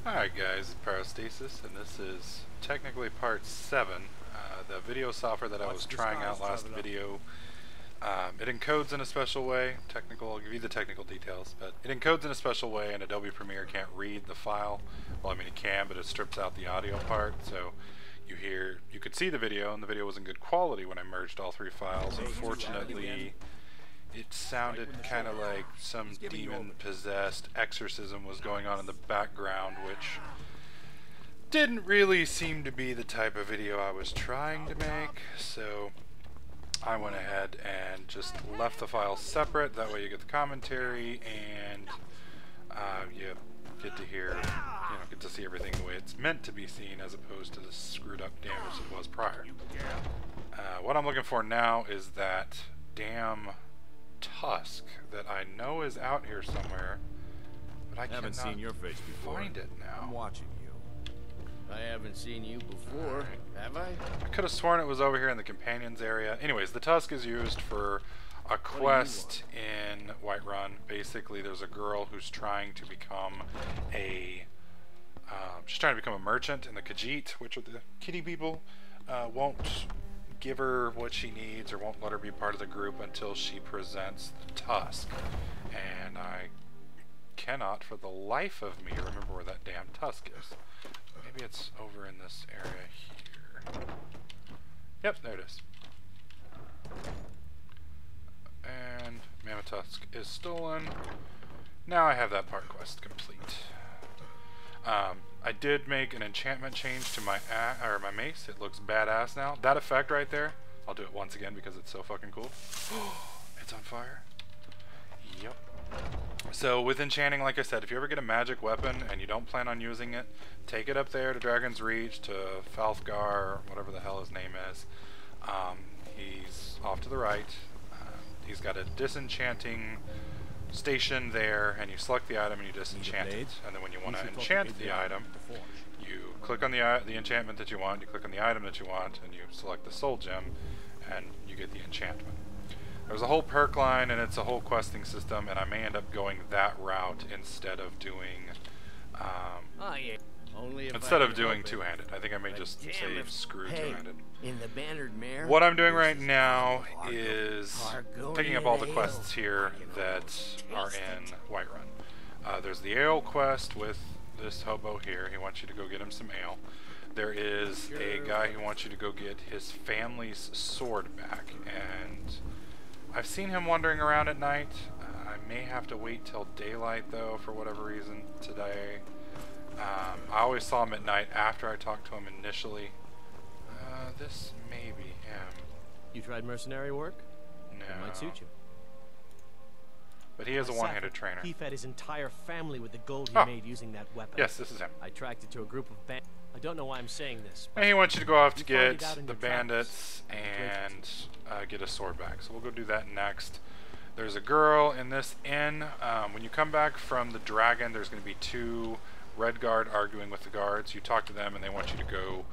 Alright guys, it's Parastasis, and this is technically part 7. The video software that I was trying out last video, it encodes in a special way. I'll give you the technical details, but it encodes in a special way and Adobe Premiere can't read the file. Well, I mean it can, but it strips out the audio part, so you could see the video, and the video was in good quality when I merged all three files. Unfortunately, it sounded kind of like some demon-possessed exorcism was going on in the background, which didn't really seem to be the type of video I was trying to make, so I went ahead and just left the files separate. That way you get the commentary and you get to hear, get to see everything the way it's meant to be seen, as opposed to the screwed up damage it was prior. What I'm looking for now is that damn tusk that I know is out here somewhere, but I haven't seen your face before. Find it now. I'm watching you. I haven't seen you before, have I? I could have sworn it was over here in the companions area. Anyways, the tusk is used for a quest in Whiterun. Basically, there's a girl who's trying to become she's trying to become a merchant, and the Khajiit, which are the kitty people, won't give her what she needs or won't let her be part of the group until she presents the tusk. And I cannot for the life of me remember where that damn tusk is. Maybe it's over in this area here. Yep, there it is. And Mammoth Tusk is stolen. Now I have that part quest complete. I did make an enchantment change to my mace. It looks badass now. That effect right there, I'll do it once again because it's so fucking cool. It's on fire. Yep. So with enchanting, like I said, if you ever get a magic weapon and you don't plan on using it, take it up there to Dragon's Reach, to Falfgar, or whatever the hell his name is. He's off to the right. He's got a disenchanting station there, and you select the item and you disenchant it. And then when you want to enchant the item, you click on the enchantment that you want, you click on the item that you want, and you select the soul gem, and you get the enchantment. There's a whole perk line, and it's a whole questing system, and I may end up going that route instead of doing two-handed. I think I may just save screw two-handed. What I'm doing right now is picking up all the quests here that are in Whiterun. There's the ale quest with this hobo here. He wants you to go get him some ale. There is a guy who wants you to go get his family's sword back, and I've seen him wandering around at night. I may have to wait till daylight though, for whatever reason today. I always saw him at night after I talked to him initially. This may be him. You tried mercenary work? No. It might suit you. But he is a one-handed trainer. He fed his entire family with the gold he made using that weapon. Yes, this is him. I tracked it to a group of bandits. I don't know why I'm saying this. And he wants you to go off to get the bandits and get a sword back. So we'll go do that next. There's a girl in this inn. When you come back from the dragon, there's going to be two red guard arguing with the guards. You talk to them and they want you to go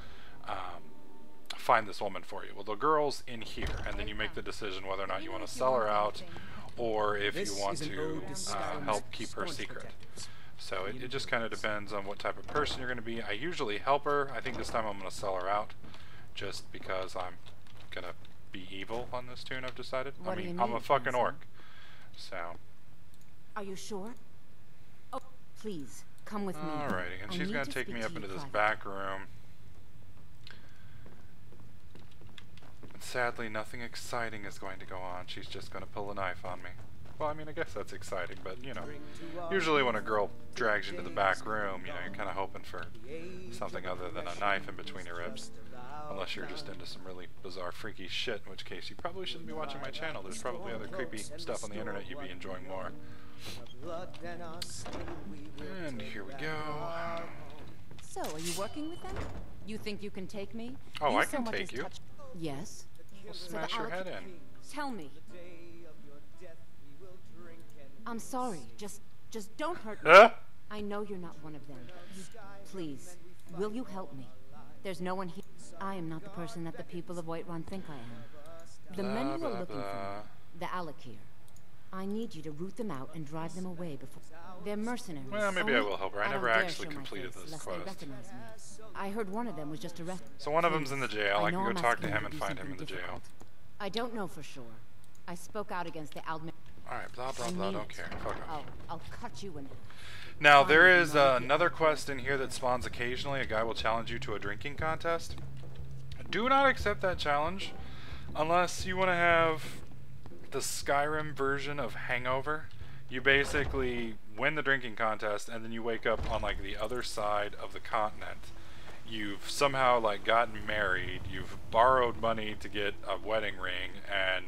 find this woman for you. Well, the girl's in here, and then you make the decision whether or not you want to sell her out or if you want to help keep her secret. So it just kind of depends on what type of person you're going to be. I usually help her. I think this time I'm going to sell her out just because I'm going to be evil on this tune, I've decided. I mean, I'm a fucking orc. So. Are you sure? Oh, please, come with me. Alrighty, and she's going to take me up into this back room. And sadly, nothing exciting is going to go on. She's just going to pull a knife on me. Well, I mean, I guess that's exciting, but, usually when a girl drags you to the back room, you're kind of hoping for something other than a knife in between your ribs. Unless you're just into some really bizarre, freaky shit, in which case you probably shouldn't be watching my channel. There's probably other creepy stuff on the internet you'd be enjoying more. And here we go. So, are you working with them? You think you can take me? Oh, I can take you. Yes. We'll smash your head in. Tell me. I'm sorry. Just don't hurt me. I know you're not one of them. Please, will you help me? There's no one here. I am not the person that the people of Whiterun think I am. The men who are looking for me, the Alakir. I need you to root them out and drive them away before... They're mercenaries. Well, maybe I will help her. I never actually completed this lest they quest. recognize me. I heard one of them was just arrested. So one of them's in the jail. I can know go I'm talk to asking him you and do find him in something the jail. difficult. I don't know for sure. I spoke out against the Aldman. Alright, blah blah blah, don't care. Fuck off. I'll cut you in. Now, there is another quest in here that spawns occasionally. A guy will challenge you to a drinking contest. Do not accept that challenge unless you want to have the Skyrim version of Hangover. You basically win the drinking contest and then you wake up on like the other side of the continent. You've somehow like gotten married, you've borrowed money to get a wedding ring, and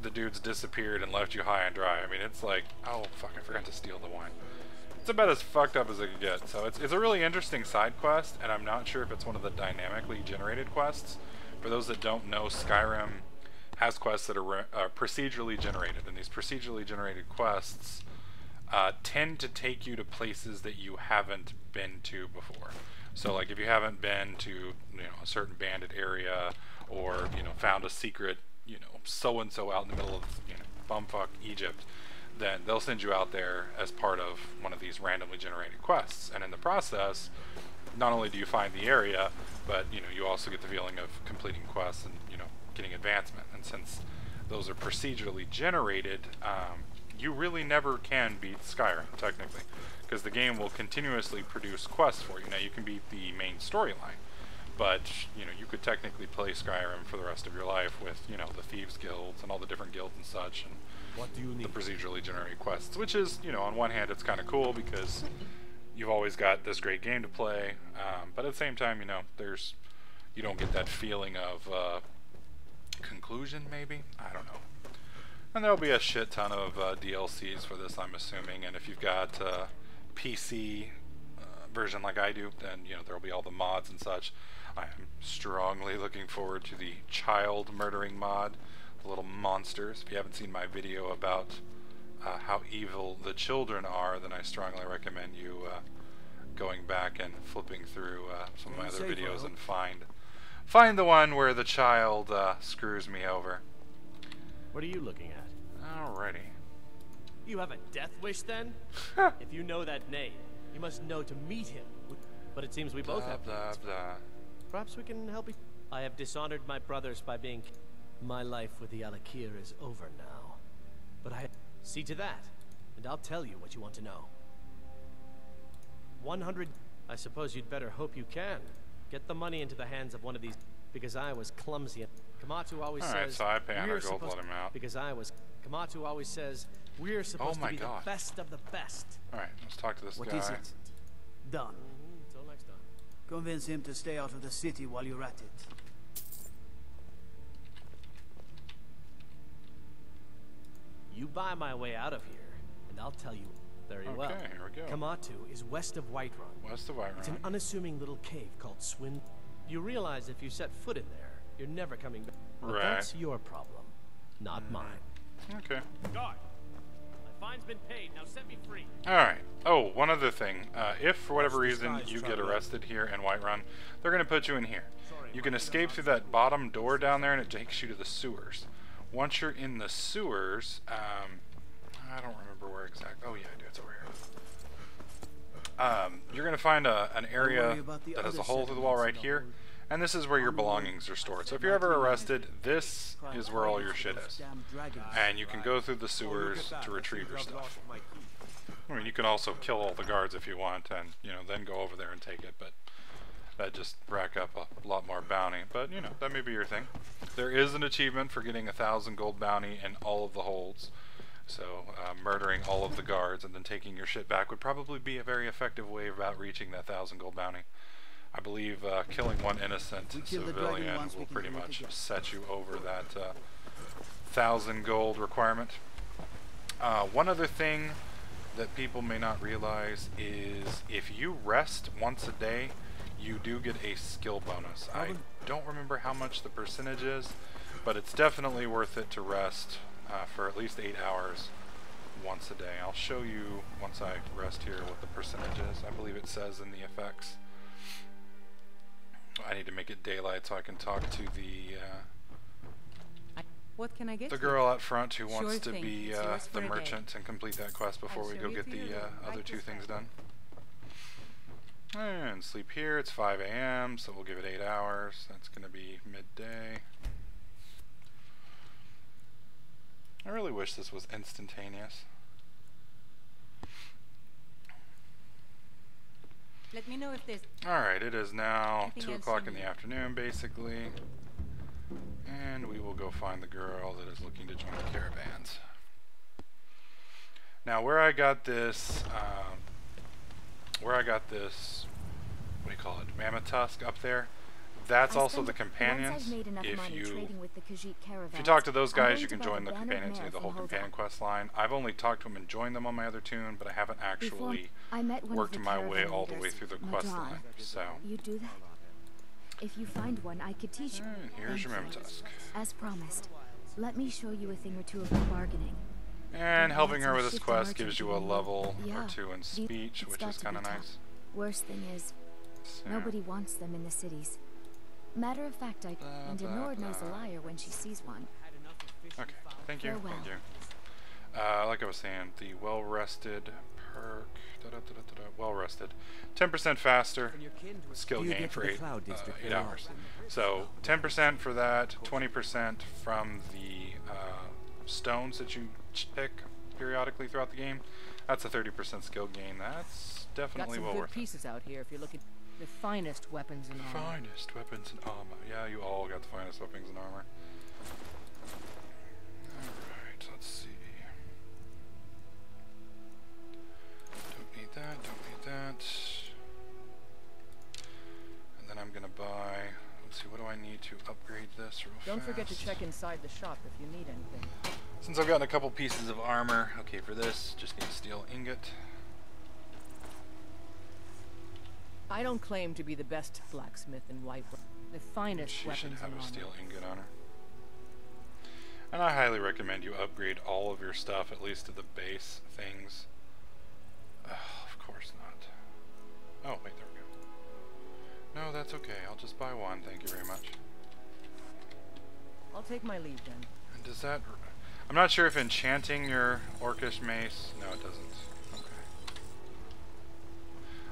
the dude's disappeared and left you high and dry. I mean, it's like, oh fuck, I forgot to steal the wine. It's about as fucked up as it could get. So it's a really interesting side quest, and I'm not sure if it's one of the dynamically generated quests. For those that don't know, Skyrim has quests that are procedurally generated, and these procedurally generated quests tend to take you to places that you haven't been to before. So like if you haven't been to a certain bandit area, or found a secret so-and-so out in the middle of bumfuck Egypt, then they'll send you out there as part of one of these randomly generated quests. And in the process, not only do you find the area, but you also get the feeling of completing quests and getting advancement. And since those are procedurally generated, you really never can beat Skyrim technically, because the game will continuously produce quests for you. Now you can beat the main storyline, but you could technically play Skyrim for the rest of your life with the Thieves Guilds and all the different guilds and such, and what do you need? the procedurally generated quests, which is on one hand it's kind of cool because you've always got this great game to play, but at the same time you don't get that feeling of conclusion, maybe, I don't know. And there'll be a shit ton of DLCs for this, I'm assuming, and if you've got PC version like I do, then there'll be all the mods and such. I am strongly looking forward to the child murdering mod, the little monsters. If you haven't seen my video about how evil the children are, then I strongly recommend you going back and flipping through some of my other videos and find the one where the child screws me over. What are you looking at? Alrighty. You have a death wish then? If you know that name, you must know to meet him. But it seems we both have blah, blah. Perhaps we can help you. I have dishonored my brothers by being... My life with the Alakir is over now. But I... See to that, and I'll tell you what you want to know. 100... I suppose you'd better hope you can. Get the money into the hands of one of these... Because I was clumsy. Kamatu always says... so I pay 100 gold to let him out. Because I was... Kamatu always says... We're supposed to be the best of the best. Alright, let's talk to this guy. What is it? Done. Until next time. Convince him to stay out of the city while you're at it. You buy my way out of here, and I'll tell you very well. Okay, here we go. Kamatu is west of Whiterun. West of Whiterun. It's an unassuming little cave called Swin. You realize if you set foot in there, you're never coming back. But that's your problem, not mine. Okay. Guard! My fine's been paid, now set me free. Alright. Oh, one other thing. If, for whatever reason, you get arrested here in Whiterun, they're going to put you in here. You can escape through that bottom door down there, and it takes you to the sewers. Once you're in the sewers, I don't remember where exactly. Oh yeah, I do. It's over here. You're going to find an area that has a hole through the wall right here, and this is where your belongings are stored. So if you're ever arrested, this is where all your shit is. And you can go through the sewers to retrieve your stuff. I mean, you can also kill all the guards if you want, and then go over there and take it, but that just rack up a lot more bounty. But that may be your thing. There is an achievement for getting 1,000 gold bounty in all of the holds. So murdering all of the guards and then taking your shit back would probably be a very effective way about reaching that 1,000 gold bounty. I believe killing one innocent civilian will pretty much set you over that 1,000 gold requirement. One other thing that people may not realize is if you rest once a day, you do get a skill bonus. I don't remember how much the percentage is, but it's definitely worth it to rest for at least 8 hours once a day. I'll show you once I rest here what the percentage is. I believe it says in the effects. I need to make it daylight so I can talk to the What can I get the you? girl out front who Sure wants to thing. be It's yours the for a day. merchant and complete that quest before I'll we show go you get to your the room, other right two this things way. done. And sleep here. It's 5 a.m., so we'll give it 8 hours. That's going to be midday. I really wish this was instantaneous. Let me know if there's Alright, it is now anything 2 else o'clock you in the need. afternoon, basically. And we will go find the girl that is looking to join the caravans. Now, where I got this, what do you call it, mammoth tusk up there, that's also the companions. If you talk to those guys, you can join the companions and do the whole companion quest line. I've only talked to them and joined them on my other tune, but I haven't actually worked my way all the way through the quest line. So, You do that? If you find one, I could teach you. and here's your mammoth tusk. As promised. Let me show you a thing or two about bargaining. And But helping lots her of with this shifty quest merchants gives you a along the- level or Yeah. 2 in speech, It's which got is to kind of be tough. nice. Worst thing is, So, nobody wants them in the cities. Matter of fact, and Denord knows a liar when she sees one. okay, thank you, Farewell. thank you. Like I was saying, the well-rested perk, well-rested, 10% faster, skill Do you gain get to for the 8 Cloud District very hours. often? So 10% for that, 20% from the stones that you pick periodically throughout the game. That's a 30% skill gain. That's got definitely some well good worth it. pieces out here if you're looking the finest weapons and armor. Finest weapons and armor. Yeah, you all got the finest weapons and armor. Alright, let's see. Don't need that, don't need that. And then I'm gonna buy, let's see, what do I need to upgrade this real fast? Don't forget to check inside the shop if you need anything. Since I've gotten a couple pieces of armor, okay, for this, just need a steel ingot. I don't claim to be the best blacksmith in whiterun. The finest She should weapons have and a armor. steel ingot on her. And I highly recommend you upgrade all of your stuff, at least to the base things. Of course not. Oh, wait, there we go. No, that's okay. I'll just buy one. Thank you very much. I'll take my leave then. And does that... I'm not sure if enchanting your orcish mace... No, it doesn't.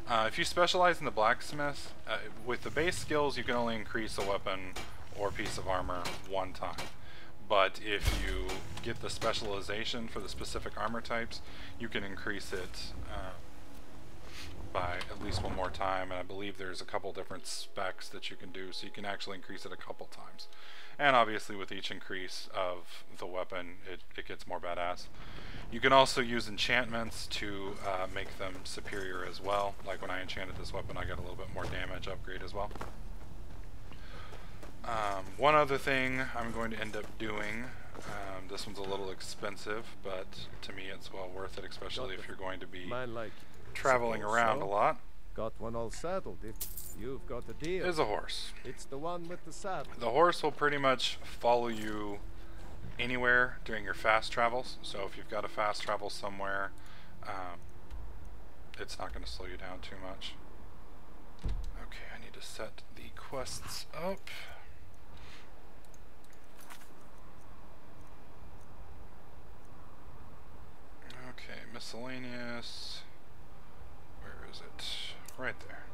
Okay. If you specialize in the blacksmith, with the base skills, you can only increase a weapon or piece of armor one time. But if you get the specialization for the specific armor types, you can increase it by at least one more time. And I believe there's a couple different specs that you can do, so you can actually increase it a couple times. And obviously with each increase of the weapon, it gets more badass. You can also use enchantments to make them superior as well. Like when I enchanted this weapon, I got a little bit more damage upgrade as well. One other thing I'm going to end up doing, this one's a little expensive, but to me it's well worth it, especially if you're going to be Man like traveling suppose around so. a lot, Got one all saddled. If you've got a deal, is a horse. it's the one with the saddle. The horse will pretty much follow you anywhere during your fast travels. So if you've got to fast travel somewhere, it's not going to slow you down too much. Okay, I need to set the quests up. Okay, miscellaneous. Where is it? Right there.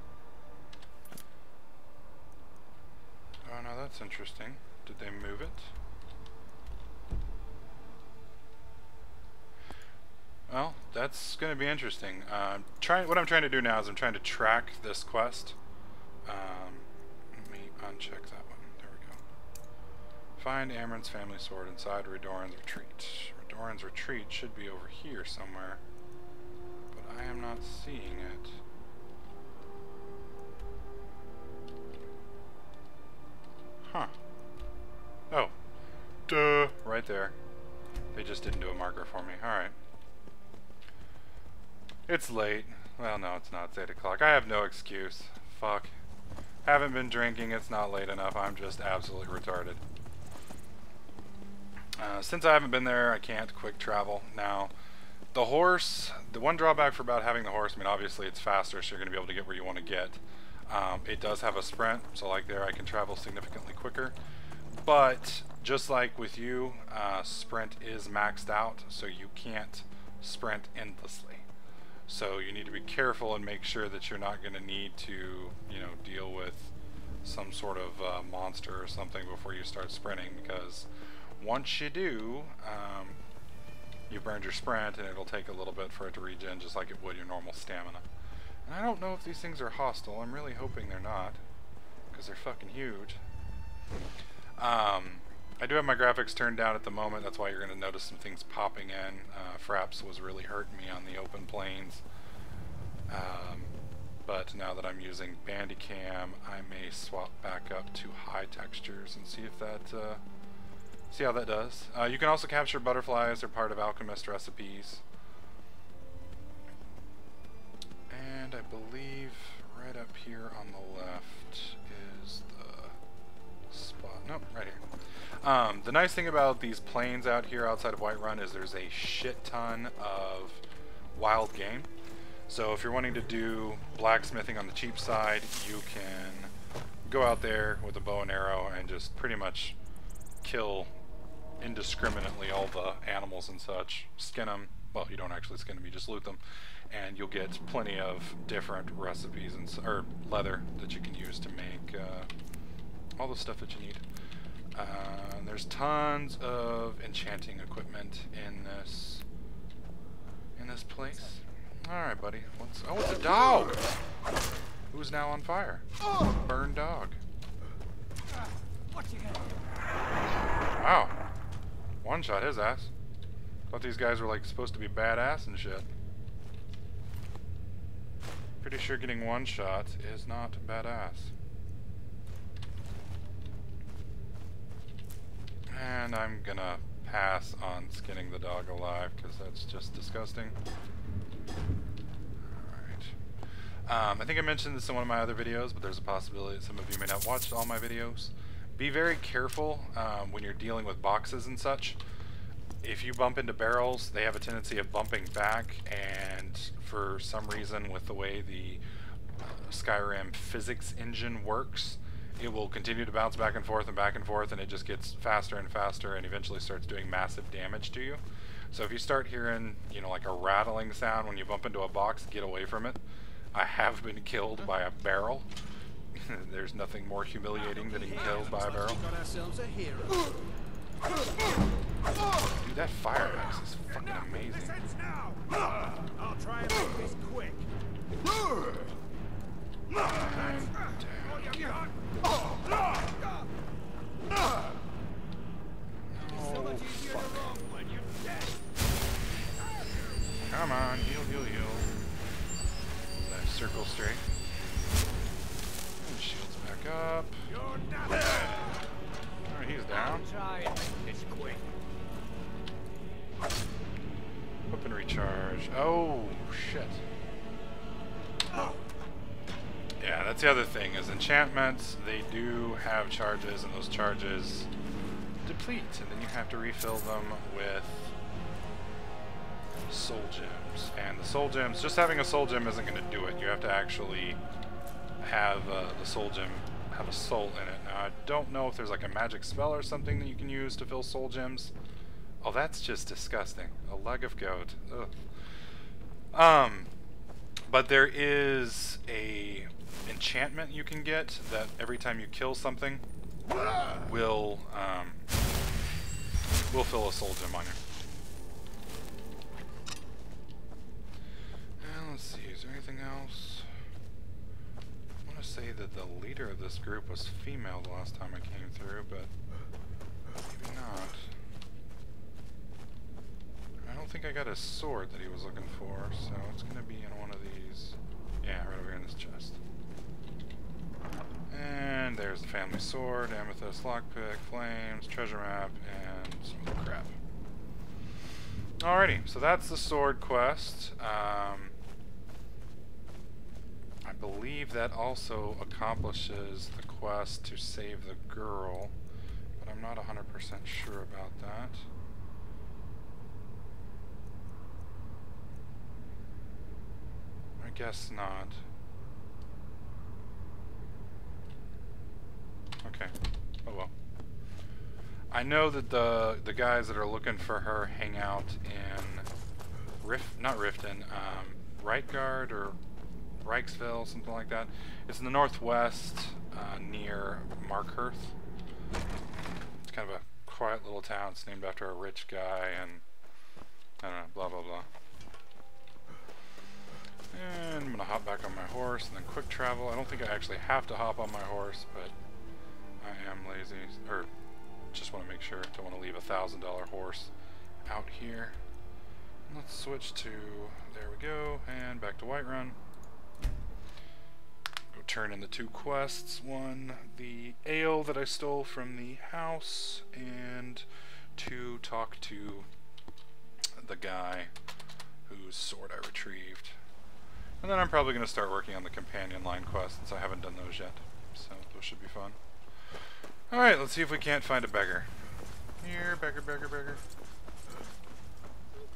Oh no, that's interesting. Did they move it? Well, that's going to be interesting. What I'm trying to do now is I'm trying to track this quest. Let me uncheck that one. There we go. Find Amron's family sword inside Redoran's retreat. Redoran's retreat should be over here somewhere, but I am not seeing it. Huh. Oh. Duh. Right there. They just didn't do a marker for me. Alright. It's late. Well, no, it's not. It's 8 o'clock. I have no excuse. Fuck. Haven't been drinking. It's not late enough. I'm just absolutely retarded. Since I haven't been there, I can't quick travel. Now, the horse, the one drawback for about having the horse, I mean, obviously it's faster, so you're going to be able to get where you want to get. It does have a sprint, so like there I can travel significantly quicker. But just like with you, sprint is maxed out, so you can't sprint endlessly. So you need to be careful and make sure that you're not going to need to, you know, deal with some sort of monster or something before you start sprinting, because once you do, you burned your sprint and it'll take a little bit for it to regen, just like it would your normal stamina. And I don't know if these things are hostile. I'm really hoping they're not, because they're fucking huge. I do have my graphics turned down at the moment. That's why you're going to notice some things popping in. Fraps was really hurting me on the open plains. But now that I'm using Bandicam, I may swap back up to high textures and see if that, see how that does. You can also capture butterflies. They're part of alchemist recipes. And I believe right up here on the left is the spot. Nope, right here. The nice thing about these plains out here outside of Whiterun is there's a shit ton of wild game. So if you're wanting to do blacksmithing on the cheap side, you can go out there with a bow and arrow and just pretty much kill indiscriminately all the animals and such. Skin them. Well, you don't actually skin them, you just loot them. And you'll get plenty of different recipes and or leather that you can use to make all the stuff that you need. There's tons of enchanting equipment in this place. Alright, buddy. Oh, it's a dog! Who's now on fire? Burned dog. Wow. One shot his ass. Thought these guys were like supposed to be badass and shit. Pretty sure getting one shot is not badass. And I'm gonna pass on skinning the dog alive because that's just disgusting. Alright. I think I mentioned this in one of my other videos, but there's a possibility that some of you may not watch all my videos. Be very careful when you're dealing with boxes and such. If you bump into barrels, they have a tendency of bumping back, and for some reason with the way the Skyrim physics engine works, it will continue to bounce back and forth, and it just gets faster and faster and eventually starts doing massive damage to you. So if you start hearing, you know, like a rattling sound when you bump into a box, get away from it. I have been killed by a barrel. There's nothing more humiliating than being killed by a barrel. Dude, that fire axe is fucking amazing. I'll try and make this quick. Come on, heal, heal, heal. Nice circle straight. And shields back up. Alright, he's down. Try and make this quick. Weapon recharge. Oh, shit. Yeah, that's the other thing, is enchantments, they do have charges, and those charges deplete, and then you have to refill them with soul gems. And the soul gems, just having a soul gem isn't going to do it. You have to actually have the soul gem have a soul in it. Now, I don't know if there's like a magic spell or something that you can use to fill soul gems. Oh, that's just disgusting. A leg of goat. Ugh. But there is a enchantment you can get that every time you kill something will fill a soul gem on you. And let's see, is there anything else? I want to say that the leader of this group was female the last time I came through, but maybe not. I don't think I got his sword that he was looking for, so it's going to be in one of these. Yeah, right over here in this chest. And there's the family sword, amethyst, lockpick, flames, treasure map, and some other crap. Alrighty, so that's the sword quest. I believe that also accomplishes the quest to save the girl, but I'm not 100% sure about that. I guess not. Okay. Oh well. I know that the guys that are looking for her hang out in Reitgard or Reichsville, something like that. It's in the northwest, near Markhurst. It's kind of a quiet little town. It's named after a rich guy, and I don't know, blah blah blah. And I'm gonna hop back on my horse and then quick travel. I don't think I actually have to hop on my horse, but I am lazy, or just want to make sure. Don't want to leave a $1,000 horse out here. Let's switch to, there we go, and back to Whiterun. Go turn in the 2 quests. One, the ale that I stole from the house, and 2, talk to the guy whose sword I retrieved. And then I'm probably going to start working on the companion line quests, since I haven't done those yet. So those should be fun. Alright, let's see if we can't find a beggar. Here, beggar, beggar, beggar.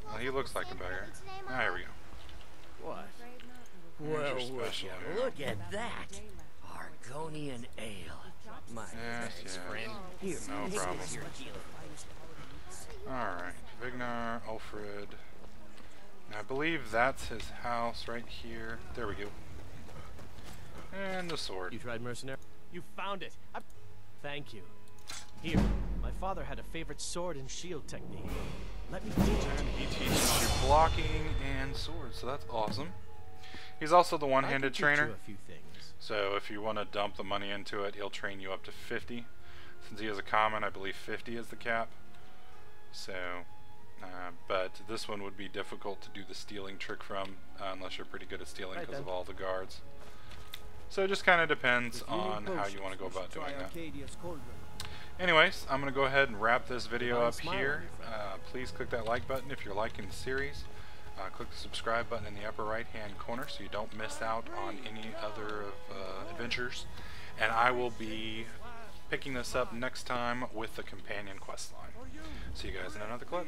Well, he looks like a beggar. Ah, here we go. What? Well, Look at that. Argonian ale. My yes. friend. Here, No take problem. this here deal. Alright, Vignar, Alfred. Now, I believe that's his house right here. There we go. And the sword. You tried mercenary? You found it. Thank you. Here, my father had a favorite sword and shield technique. Let me teach it. And he teaches you blocking and swords, so that's awesome. He's also the one-handed trainer. A few things. So if you want to dump the money into it, he'll train you up to 50. Since he is a common, I believe 50 is the cap. So, but this one would be difficult to do the stealing trick from, unless you're pretty good at stealing because of all the guards. So it just kind of depends on how you want to go about doing that. Anyways, I'm going to go ahead and wrap this video up here. Please click that like button if you're liking the series. Click the subscribe button in the upper right hand corner so you don't miss out on any other adventures. And I will be picking this up next time with the companion quest line. See you guys in another clip.